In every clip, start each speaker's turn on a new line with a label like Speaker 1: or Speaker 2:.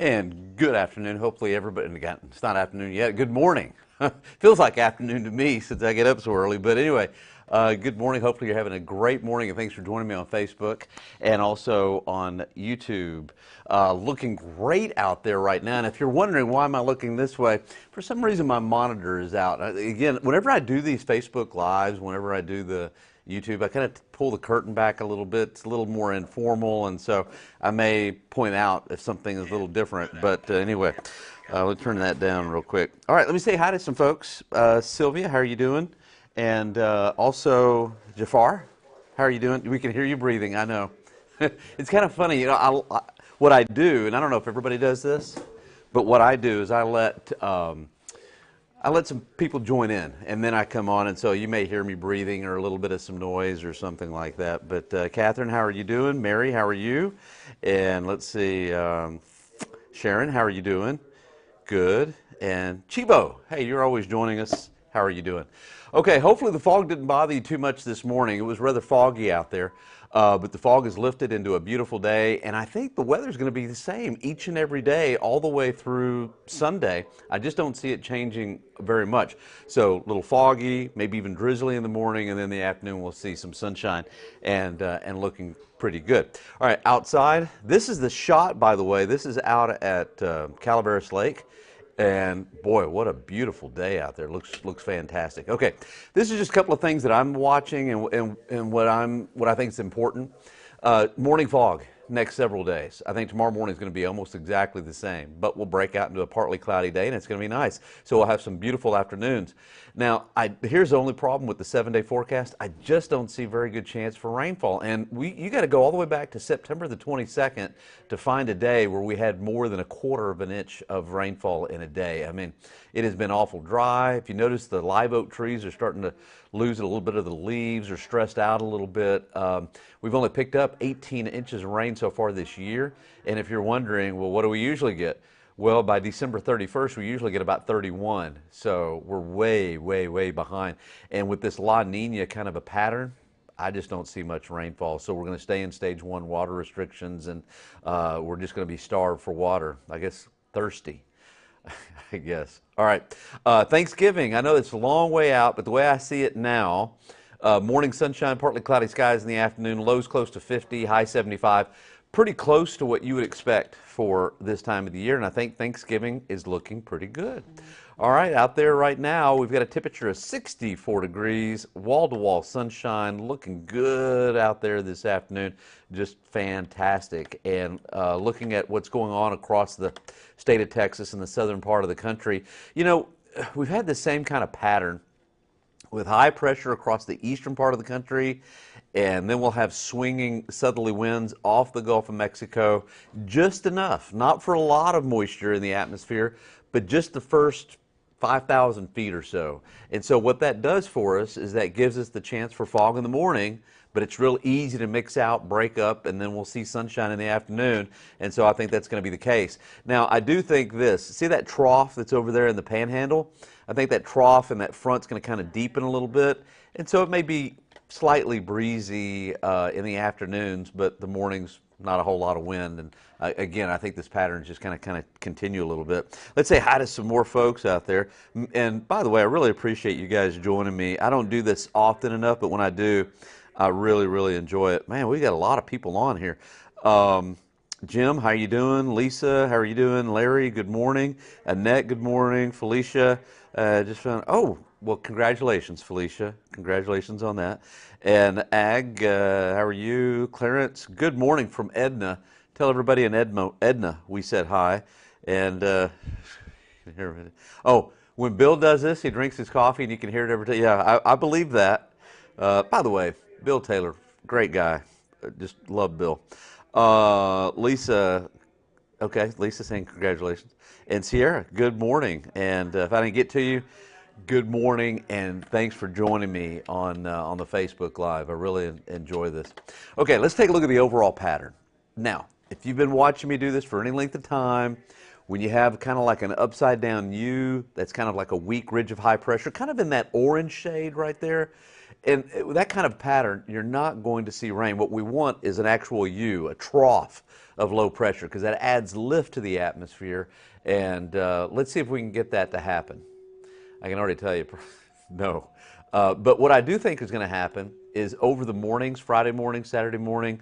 Speaker 1: And good afternoon. Hopefully everybody, it's not afternoon yet. Good morning. Feels like afternoon to me since I get up so early. But anyway, good morning. Hopefully you're having a great morning. And thanks for joining me on Facebook and also on YouTube. Looking great out there right now. And if you're wondering why am I looking this way, for some reason my monitor is out. Again, whenever I do these Facebook Lives, whenever I do the YouTube, I kind of pull the curtain back a little bit. It's a little more informal, and so I may point out if something is a little different. But anyway, let's turn that down real quick. All right, let me say hi to some folks. Sylvia, how are you doing? And also Jafar, how are you doing? We can hear you breathing, I know. It's kind of funny, you know, what I do, and I don't know if everybody does this, but what I do is I let some people join in, and then I come on, and so you may hear me breathing or a little bit of some noise or something like that. But Catherine, how are you doing? Mary, how are you? And let's see, Sharon, how are you doing? Good. And Chibo, hey, you're always joining us. How are you doing? Okay, hopefully the fog didn't bother you too much this morning. It was rather foggy out there, but the fog has lifted into a beautiful day, and I think the weather's going to be the same each and every day all the way through Sunday. I just don't see it changing very much. So a little foggy, maybe even drizzly in the morning, and then in the afternoon we'll see some sunshine and looking pretty good. All right, outside, this is the shot, by the way. This is out at Calaveras Lake. And boy, what a beautiful day out there. Looks fantastic. Okay, this is just a couple of things that I'm watching and what I think is important. Morning fog next several days. I think tomorrow morning is going to be almost exactly the same, but we'll break out into a partly cloudy day and it's going to be nice. So we'll have some beautiful afternoons. Now, here's the only problem with the 7-day forecast. I just don't see very good chance for rainfall. And you got to go all the way back to September the 22nd to find a day where we had more than 1/4 of an inch of rainfall in a day. I mean, it has been awful dry. If you notice, the live oak trees are starting to lose a little bit of the leaves, are stressed out a little bit. We've only picked up 18 inches of rain so far this year. And if you're wondering, well, what do we usually get? Well, by December 31st, we usually get about 31. So we're way, way, way behind. And with this La Nina kind of a pattern, I just don't see much rainfall. So we're going to stay in stage 1 water restrictions, and we're just going to be starved for water. I guess thirsty, I guess. All right. Thanksgiving, I know it's a long way out, but the way I see it now, morning sunshine, partly cloudy skies in the afternoon, lows close to 50, high 75. Pretty close to what you would expect for this time of the year, and I think Thanksgiving is looking pretty good. All right, out there right now, we've got a temperature of 64 degrees, wall-to-wall sunshine, looking good out there this afternoon, just fantastic. And looking at what's going on across the state of Texas and the southern part of the country, you know, we've had the same kind of pattern with high pressure across the eastern part of the country, and then we'll have swinging southerly winds off the Gulf of Mexico, just enough, not for a lot of moisture in the atmosphere, but just the first 5,000 feet or so. And so what that does for us is that gives us the chance for fog in the morning, but it's real easy to mix out, break up, and then we'll see sunshine in the afternoon. And so I think that's going to be the case. Now, I do think this. See that trough that's over there in the panhandle? I think that trough and that front's going to kind of deepen a little bit. And so it may be slightly breezy in the afternoons, but the mornings, not a whole lot of wind. And again, I think this pattern is just kind of continue a little bit. Let's say hi to some more folks out there. And by the way, I really appreciate you guys joining me. I don't do this often enough, but when I do, I really, really enjoy it. Man, we got a lot of people on here. Jim, how you doing? Lisa, how are you doing? Larry, good morning. Annette, good morning. Felicia, just found, oh, well, congratulations, Felicia. Congratulations on that. And Ag, how are you? Clarence, good morning from Edna. Tell everybody in Edna we said hi. And, oh, when Bill does this, he drinks his coffee and you can hear it every time. Yeah, I believe that. By the way, Bill Taylor, great guy. Just love Bill. Lisa, okay, Lisa saying congratulations. And Sierra, good morning. And if I didn't get to you, good morning, and thanks for joining me on the Facebook Live. I really enjoy this. Okay, let's take a look at the overall pattern. Now, if you've been watching me do this for any length of time, when you have kind of like an upside down U, that's kind of like a weak ridge of high pressure, kind of in that orange shade right there, And that kind of pattern, you're not going to see rain. What we want is an actual U, a trough of low pressure, because that adds lift to the atmosphere. And let's see if we can get that to happen. I can already tell you, no. But what I do think is going to happen is over the mornings, Friday morning, Saturday morning,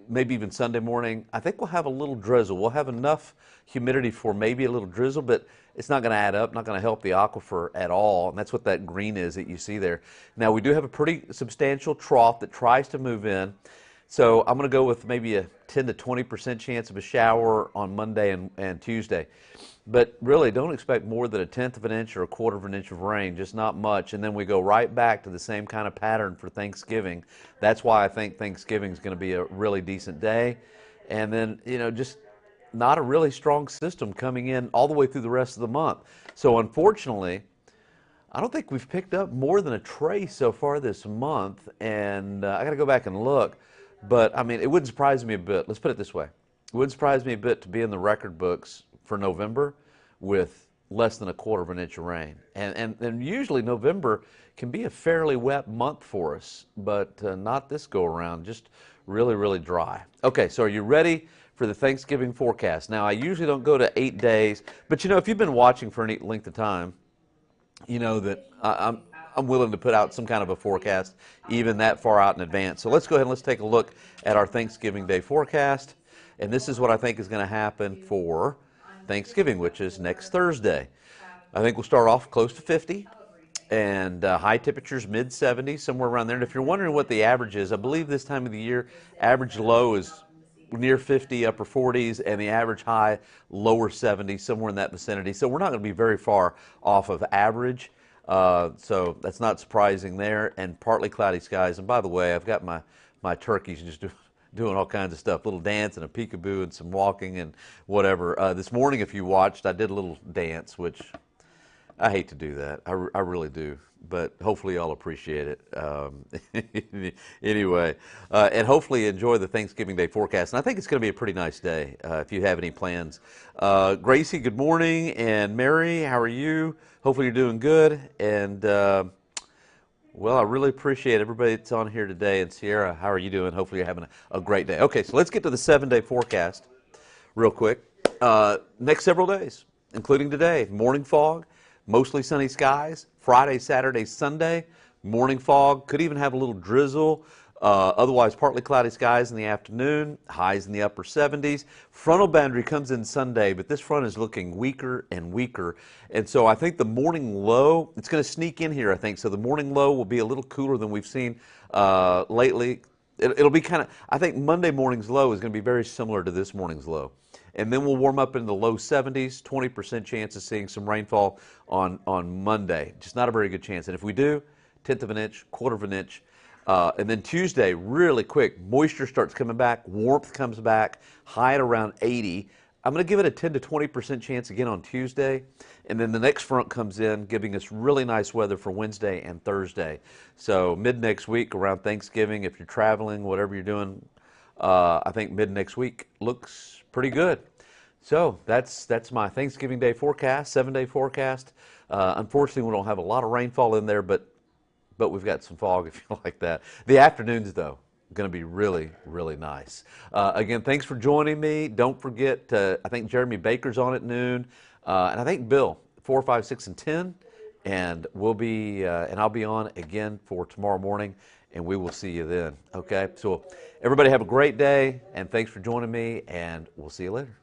Speaker 1: maybe even Sunday morning, I think we'll have a little drizzle. We'll have enough humidity for maybe a little drizzle, but it's not going to add up, not going to help the aquifer at all, and that's what that green is that you see there. Now, we do have a pretty substantial trough that tries to move in, so I'm going to go with maybe a 10 to 20% chance of a shower on Monday and Tuesday. But really, don't expect more than a tenth of an inch or a quarter of an inch of rain, just not much. And then we go right back to the same kind of pattern for Thanksgiving. That's why I think Thanksgiving is going to be a really decent day. And then, just not a really strong system coming in all the way through the rest of the month. So unfortunately, I don't think we've picked up more than a trace so far this month. And I got to go back and look. But, I mean, it wouldn't surprise me a bit. Let's put it this way. It wouldn't surprise me a bit to be in the record books for November with less than a quarter of an inch of rain. And usually November can be a fairly wet month for us, but not this go around, just really, really dry. Okay, so are you ready for the Thanksgiving forecast? Now, I usually don't go to 8 days, but if you've been watching for any length of time, you know that I'm willing to put out some kind of a forecast even that far out in advance. So let's go ahead and let's take a look at our Thanksgiving Day forecast. And this is what I think is going to happen for Thanksgiving, which is next Thursday. I think we'll start off close to 50 and high temperatures mid 70s, somewhere around there. And if you're wondering what the average is, I believe this time of the year average low is near 50, upper 40s, and the average high lower 70s, somewhere in that vicinity. So we're not going to be very far off of average. So that's not surprising there. And partly cloudy skies. And by the way, I've got my turkeys just doing all kinds of stuff, little dance and a peekaboo and some walking and whatever. This morning, if you watched, I did a little dance, which I hate to do that. I really do, but hopefully y'all appreciate it. Anyway, and hopefully enjoy the Thanksgiving Day forecast. And I think it's going to be a pretty nice day if you have any plans. Gracie, good morning. And Mary, how are you? Hopefully you're doing good. And well, I really appreciate everybody that's on here today. And Sierra, how are you doing? Hopefully you're having a great day. Okay, so let's get to the 7-day forecast real quick. Next several days, including today, morning fog, mostly sunny skies. Friday, Saturday, Sunday, morning fog. Could even have a little drizzle. Otherwise, partly cloudy skies in the afternoon. Highs in the upper 70s. Frontal boundary comes in Sunday, but this front is looking weaker and weaker. And so I think the morning low, it's going to sneak in here, I think. So the morning low will be a little cooler than we've seen lately. It'll be kind of, I think Monday morning's low is going to be very similar to this morning's low. And then we'll warm up into the low 70s, 20% chance of seeing some rainfall on Monday. Just not a very good chance. And if we do, tenth of an inch, quarter of an inch. And then Tuesday, really quick, moisture starts coming back, warmth comes back, high at around 80. I'm going to give it a 10 to 20% chance again on Tuesday. And then the next front comes in, giving us really nice weather for Wednesday and Thursday. So mid next week, around Thanksgiving, if you're traveling, whatever you're doing, I think mid next week looks pretty good. So that's my Thanksgiving Day forecast, 7-day forecast. Unfortunately, we don't have a lot of rainfall in there, but we've got some fog if you like that. The afternoons, though, going to be really, really nice. Again, thanks for joining me. Don't forget, I think Jeremy Baker's on at noon, and I think Bill, 4, 5, 6, and 10. And we'll be, and I'll be on again for tomorrow morning, and we will see you then. Okay, so everybody have a great day, and thanks for joining me, and we'll see you later.